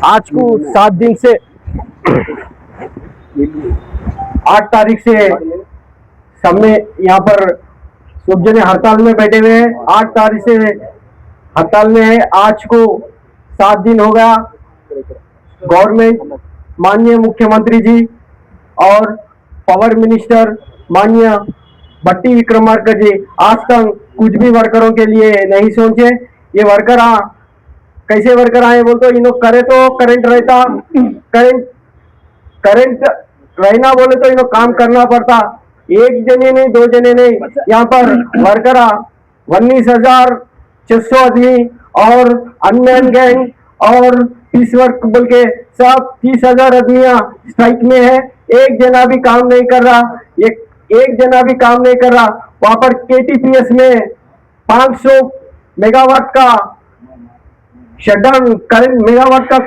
आज को 7 दिन से 8 तारीख से सब में यहाँ पर सब जने हड़ताल में बैठे हुए हैं। 8 तारीख से हड़ताल में है। आज को 7 दिन हो गया। गवर्नमेंट माननीय मुख्यमंत्री जी और पावर मिनिस्टर माननीय भट्टी विक्रमार्क जी आज तक कुछ भी वर्करों के लिए नहीं सोचे। ये वर्कर कैसे वर्कर आए बोल तो इन लोग करे तो करंट रहता, करंट रहना बोले तो इन लोग काम करना पड़ता। एक जने नहीं, 2 जने नहीं, यहाँ पर वर्कर 19,600 आदमी और अनमैन गैंग और पीस वर्क बोल के सब 30,000 आदमियां स्ट्राइक में है। एक जना भी काम नहीं कर रहा, एक जना भी काम नहीं कर रहा। वहां पर केटीपीएस में 500 मेगावाट का शटडाउन, करंट मेगावाट का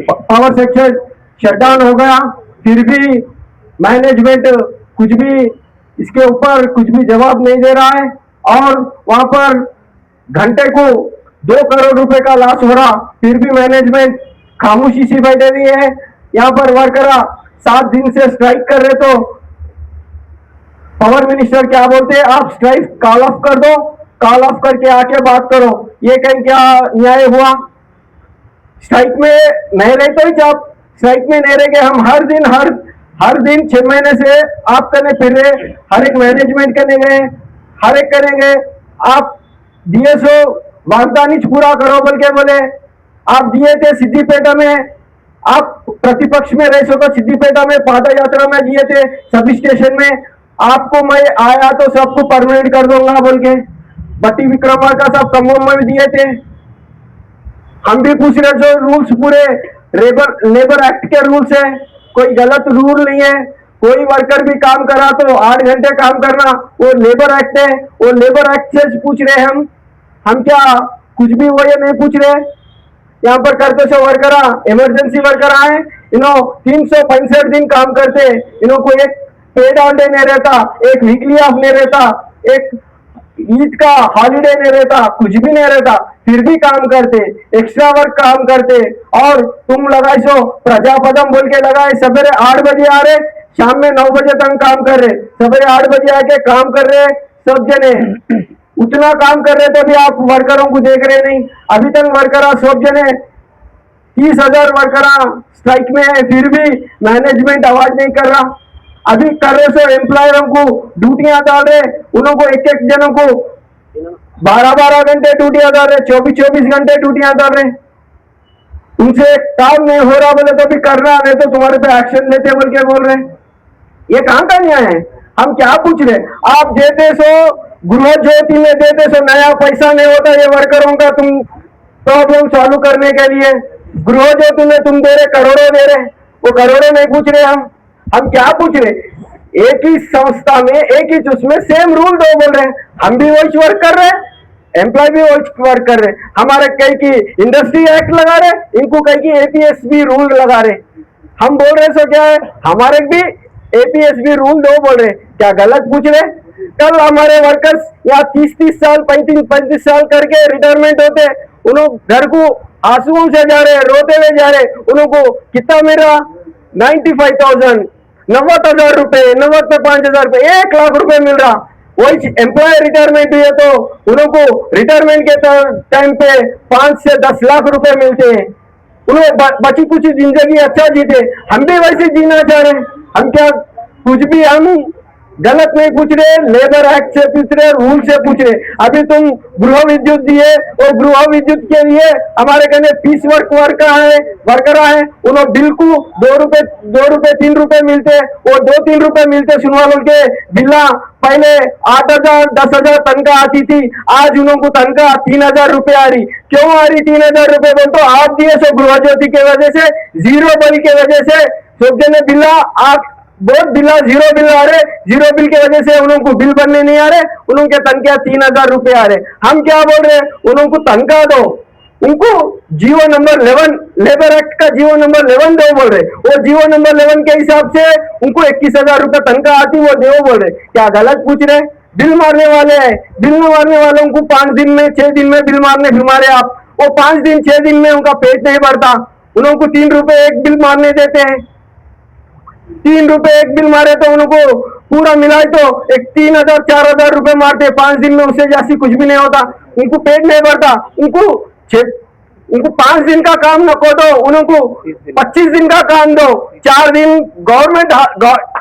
पावर सेक्टर शटडाउन हो गया। फिर भी मैनेजमेंट कुछ भी इसके ऊपर कुछ भी जवाब नहीं दे रहा है और वहां पर घंटे को 2 करोड़ रुपए का लॉस हो रहा, फिर भी मैनेजमेंट खामोशी से बैठे हुई है। यहाँ पर वर्कर 7 दिन से स्ट्राइक कर रहे तो पावर मिनिस्टर क्या बोलते हैं, आप स्ट्राइक कॉल ऑफ कर दो, कॉल ऑफ करके आके बात करो। ये कहीं क्या न्याय हुआ? स्ट्राइक में नहीं रहे तो ही जब स्ट्राइक में नहीं रहेंगे हम हर दिन 6 महीने से आप करने फिर रहे, हर एक मैनेजमेंट करने गए, हर एक करेंगे। आप डीएसओ वागदानी पूरा करो बोल के बोले, आप दिए थे सिद्धिपेटा में, आप प्रतिपक्ष में रह सको सिद्धिपेटा में पादा यात्रा में दिए थे सब स्टेशन में, आपको मैं आया तो सबको परमानेंट कर दूंगा बोल के भट्टी विक्रमार्क का सब कमों में भी दिए थे। हम भी पूछ रहे जो रूल्स पूरे लेबर एक्ट के रूल्स है, कोई गलत रूल नहीं है। कोई वर्कर भी काम करा तो 8 घंटे काम करना वो लेबर एक्ट है, वो लेबर एक्ट से पूछ रहे हम क्या कुछ भी वो ये नहीं पूछ रहे। यहाँ पर करते सो वर्कर इमरजेंसी वर्कर आए, इन्हों 365 दिन काम करते, इन्हों को एक पेड हॉलीडे नहीं रहता, एक वीकली ऑफ नहीं रहता, एक ईद का हॉलीडे नहीं रहता, कुछ भी नहीं रहता, फिर भी काम करते, एक्स्ट्रा वर्क काम करते। और तुम लगाए सो प्रजापदम बोल के लगाए, सवेरे 8 बजे आ रहे, शाम में 9 बजे तक काम कर रहे, सवेरे 8 बजे आके काम कर रहे सब जने। उतना काम कर रहे तो भी आप वर्करों को देख रहे नहीं। अभी तक वर्कर सब जने 30,000 वर्कर स्ट्राइक में है, फिर भी मैनेजमेंट आवाज नहीं कर रहा। अभी कर रहे सो एम्प्लॉयरों को ड्यूटियां डाल रहे, उन को एक जनों को 12-12 घंटे ड्यूटियां डाल रहे, 24-24 घंटे ड्यूटियां डाल रहे। तुमसे काम नहीं हो रहा बोले तो भी करना, नहीं तो तुम्हारे पे एक्शन लेते बोल के बोल रहे। ये कहां का न्याय है? हम क्या पूछ रहे? आप देते सो गृह ज्योति में देते सो नया पैसा नहीं होता ये वर्करों का तुम प्रॉब्लम सॉल्व करने के लिए। गृह ज्योति में तुम दे रहे करोड़ों दे रहे, वो करोड़ों नहीं पूछ रहे। हम क्या पूछ रहे? एक ही संस्था में एक ही उसमें सेम रूल दो बोल रहे हैं। हम भी वही वर्क कर रहे हैं, एम्प्लॉय भी वही वर्क कर रहे हैं। हमारे कई की इंडस्ट्री एक्ट लगा रहे, इनको कई की एपीएसबी रूल लगा रहे। हम बोल रहे सो क्या है, हमारे भी एपीएसबी रूल दो बोल रहे, क्या गलत पूछ रहे? कल हमारे वर्कर्स यहाँ 30-30 साल 35-35 साल करके रिटायरमेंट होते, उन्होंने घर को आंसुओं से जा रहे, रोते हुए जा रहे, उनको कितना मेरा 95,000 90,000 रुपए, 90 में 5,000 रुपए, 1 लाख रुपए मिल रहा। वही एम्प्लॉय रिटायरमेंट हुए तो उनको रिटायरमेंट के टाइम पे 5 से 10 लाख रुपए मिलते हैं। उन्हें बची कुछ जिंदगी अच्छा जीते, हम भी वैसे जीना चाह रहे हैं। हम क्या कुछ भी हम गलत नहीं पूछ रहे, लेबर एक्ट से पूछ रहे, रूल से पूछ रहे। अभी तुम गृह विद्युत दिए और गृह विद्युत के लिए हमारे कहने पीस वर्कर है, उन्हें बिल को 2 रुपए 3 रुपए मिलते, वो 2-3 रुपए मिलते सुनवा लोग के बिल्ला। पहले 8,000 10,000 तनख्वाह आती थी, आज उनको तनख्वाह 3,000 रुपए आ रही। क्यों आ रही 3,000 रुपए बोल तो आप दिए सो गृह ज्योति की वजह से, जीरो बिल की वजह से सोचते ने बिल्ला आप बहुत बिल्ला जीरो बिल आ रहे, जीरो बिल की वजह से उनको बिल भरने नहीं आ रहे, उनके तनख्वाह 3,000 रुपए आ रहे। हम क्या बोल रहे, उनको तनख्वाह दो, उनको जीवो नंबर 11 लेबर एक्ट का जीवो नंबर 11 दो बोल रहे। वो जीवो नंबर 11 के हिसाब से उनको 21,000 रुपए तनख्वाह आती, वो दो बोल रहे। क्या गलत पूछ रहे? बिल मारने वाले हैं, बिल मारने वालों को 5 दिन में 6 दिन में बिल मारने फिर मारे आप। वो 5 दिन 6 दिन में उनका पेट नहीं भरता, उन लोगों को 3 रुपए एक बिल मारने देते हैं। 3 रुपए एक बिल मारे तो उनको पूरा मिलाए तो एक 3,000 4,000 रुपए मारते, 5 दिन में उससे जास्ती कुछ भी नहीं होता। उनको पेट नहीं भरता। उनको 5 दिन का काम न को दो, उनको 25 दिन का काम दो। 4 दिन गवर्नमेंट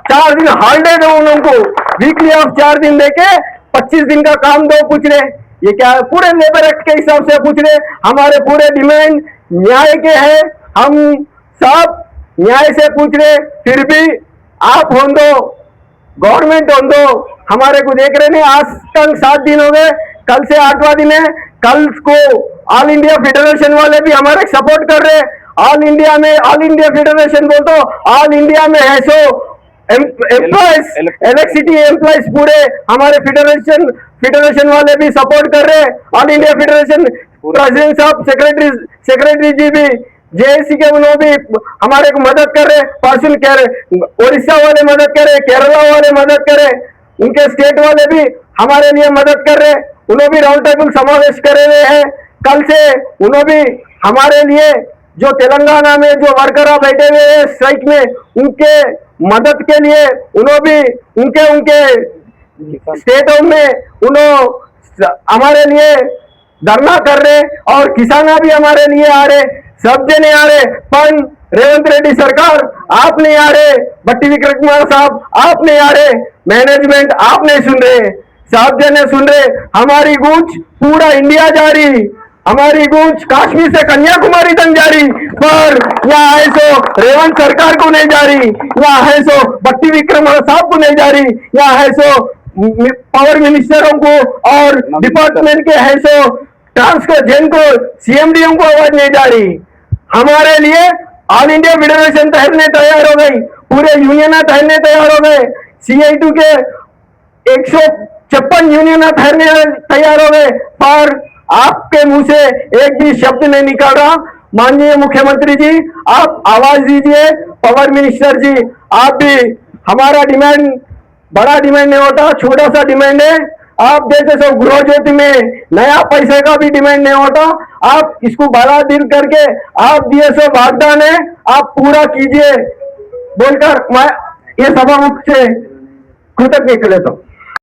4 दिन हॉलीडे दो उन लोगों को, वीकली ऑफ 4 दिन देके 25 दिन का काम दो। पूछ रहे ये क्या है? पूरे लेबर एक्ट के हिसाब से पूछ रहे। हमारे पूरे डिमांड न्याय के हैं, हम सब न्याय से पूछ रहे, फिर भी आप हों दो, गवर्नमेंट हों दो, हमारे को देख रहे नहीं। आज तक 7 दिन हो गए, कल से 8वां दिन है। कल को ऑल इंडिया फेडरेशन वाले भी हमारे सपोर्ट कर रहे। ऑल इंडिया में ऑल इंडिया फेडरेशन बोल तो ऑल इंडिया में है सो एम्प्लॉयज, इलेक्ट्रिसिटी एम्प्लॉयज पूरे हमारे फेडरेशन वाले भी सपोर्ट कर रहे। ऑल इंडिया फेडरेशन प्रेसिडेंट साहब, सेक्रेटरी जी भी जेएसी के उन्होंने भी हमारे को मदद कर रहे। पर्सन कह रहे, उड़ीसा वाले मदद कर रहे, केरला वाले मदद कर रहे, उनके स्टेट वाले भी हमारे लिए मदद कर रहे। उन्होंने भी राउंड टेबल समावेश करे हुए हैं। कल से उन्होंने भी हमारे लिए जो तेलंगाना में जो वर्कर बैठे हुए हैं स्ट्राइक में, उनके मदद के लिए उन्होंने भी उनके स्टेटों में उन्होंने हमारे लिए धरना कर रहे। और किसान भी हमारे लिए आ रहे, सब जने आ रहे। पर रेवंत रेड्डी सरकार आप नहीं आ रहे, भट्टी विक्रम साहब आप नहीं आ रहे, मैनेजमेंट आप नहीं सुन रहे, सब जने सुन रहे। हमारी गूंज पूरा इंडिया जा रही, हमारी गूंज कश्मीर से कन्याकुमारी तक जा रही, पर यहाँ है सो रेवंत सरकार को नहीं जा रही, यहाँ है सो भट्टी विक्रम साहब को नहीं जा रही, यहाँ है सो पावर मिनिस्टरों को और डिपार्टमेंट के है सो ट्रांसको जिनको सीएमडीएम को आवाज नहीं जा रही। हमारे लिए ऑल इंडिया फेडरेशन ठहरने तैयार हो गई, पूरे यूनियन ठहरने तैयार हो गए, CI2 के 156 यूनियन ठहरने तैयार हो गए, पर आपके मुंह से एक भी शब्द नहीं निकल रहा। माननीय मुख्यमंत्री जी आप आवाज दीजिए, पावर मिनिस्टर जी आप भी। हमारा डिमांड बड़ा डिमांड नहीं होता, छोटा सा डिमांड है। आप जैसे सो गृह ज्योति में नया पैसे का भी डिमांड नहीं होता, आप इसको बड़ा डील करके आप दिए सो वाग्दान है आप पूरा कीजिए बोलकर मैं ये सभा मुख से कृतज्ञ लेता हूं।